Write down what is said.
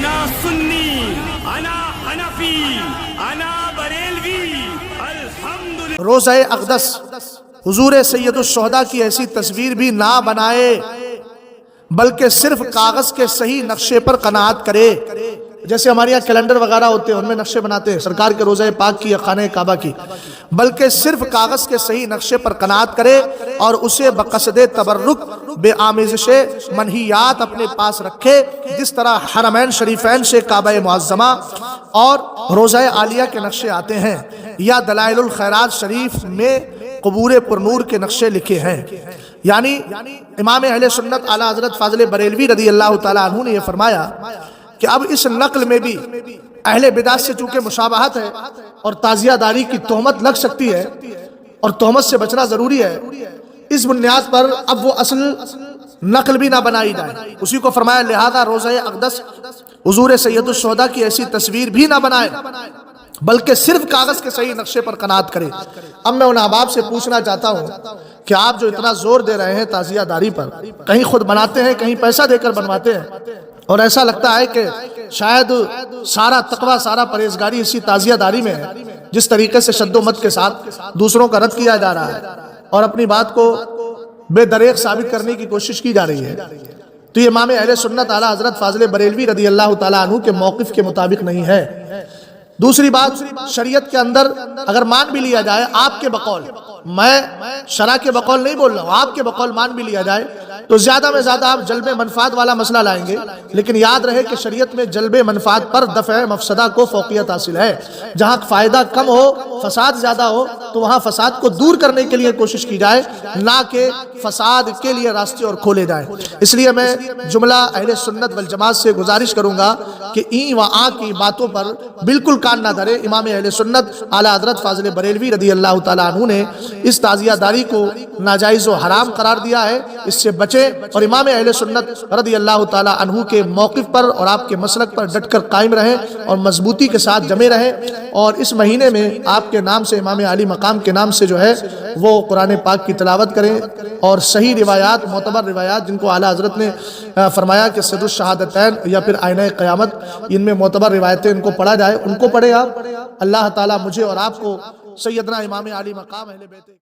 انا سنی انا حنفی انا بریلوی الحمدللہ۔ روزہ اقدس حضور سید الشہداء کی ایسی تصویر بھی نہ بنائے، بلکہ صرف کاغذ کے صحیح نقشے پر قناعت کرے۔ جیسے ہمارے یہاں کیلنڈر وغیرہ ہوتے ہیں، ان میں نقشے بناتے ہیں سرکار کے روضہ پاک کی یا خانہ کعبہ کی، بلکہ صرف کاغذ کے صحیح نقشے پر قناعت کرے اور اسے بقصد تبرک بے آمیزش منہیات اپنے پاس رکھے، جس طرح حرمین شریفین سے کعبہ معظمہ اور روضہ عالیہ کے نقشے آتے ہیں، یا دلائل الخیرات شریف میں قبور پرنور کے نقشے لکھے ہیں۔ یعنی امام اہل سنت اعلیٰ حضرت فاضل بریلوی رضی اللہ تعالیٰ عنہ نے یہ فرمایا کہ اب اس نقل میں بھی اہل بدعت سے چونکہ مشابہت ہے اور تعزیہ داری کی تہمت لگ سکتی ہے اور تہمت سے بچنا ضروری ہے، اس بنیاد پر اب وہ اصل نقل بھی نہ بنائی جائے۔ اسی کو فرمایا لہذا روزہ اقدس حضور سید الشہداء کی ایسی تصویر بھی نہ بنائے، بلکہ صرف کاغذ کے صحیح نقشے پر قناعت کرے۔ اب میں ان احباب سے پوچھنا چاہتا ہوں کہ آپ جو اتنا زور دے رہے ہیں تعزیہ داری پر، کہیں خود بناتے ہیں کہیں پیسہ دے کر بنواتے ہیں، اور ایسا لگتا ہے کہ شاید سارا تقوی سارا پرہیزگاری اسی تعزیہ داری میں ہے، جس طریقے سے شد و مت کے ساتھ دوسروں کا رد کیا جا رہا ہے اور اپنی بات کو بے دریغ ثابت کرنے کی کوشش کی جا رہی ہے، تو یہ امام اہل سنت اعلیٰ حضرت فاضل بریلوی رضی اللہ تعالیٰ عنہ کے موقف کے مطابق نہیں ہے۔ دوسری بات، شریعت کے اندر اگر مان بھی لیا جائے آپ کے بقول، میں شرع کے بقول نہیں بول رہا ہوں، آپ کے بقول مان بھی لیا جائے تو زیادہ میں زیادہ آپ جلب منفعت والا مسئلہ لائیں گے، لیکن یاد رہے کہ شریعت میں جلب منفعت پر دفع مفسدہ کو فوقیت حاصل ہے۔ جہاں فائدہ کم ہو، فساد زیادہ ہو، تو وہاں فساد کو دور کرنے کے لیے کوشش کی جائے، نہ کہ فساد کے لیے راستے اور کھولے جائیں۔ اس لیے میں جملہ اہل سنت والجماعت سے گزارش کروں گا کہ این و آ کی باتوں پر بالکل کان نہ دھرے۔ امام اہل سنت اعلیٰ حضرت فاضل بریلوی رضی اللہ تعالیٰ عنہ نے اس تعزیہ داری کو ناجائز و حرام قرار دیا ہے، اس سے بچیں اور امام اہل سنت رضی اللہ تعالیٰ عنہ کے موقف پر اور آپ کے مسلک پر ڈٹ کر قائم رہیں اور مضبوطی کے ساتھ جمے رہیں، اور اس مہینے میں آپ کے نام سے، امام علی مقام کے نام سے جو ہے وہ قرآن پاک کی تلاوت کریں، اور صحیح روایات، معتبر روایات جن کو اعلیٰ حضرت نے فرمایا کہ سر الشہادتین یا پھر آئینہ قیامت، ان میں معتبر روایتیں ان کو پڑھا جائے، ان کو پڑھیں آپ۔ اللہ تعالیٰ مجھے اور آپ کو سیدنا امام علی مقام اہل بیت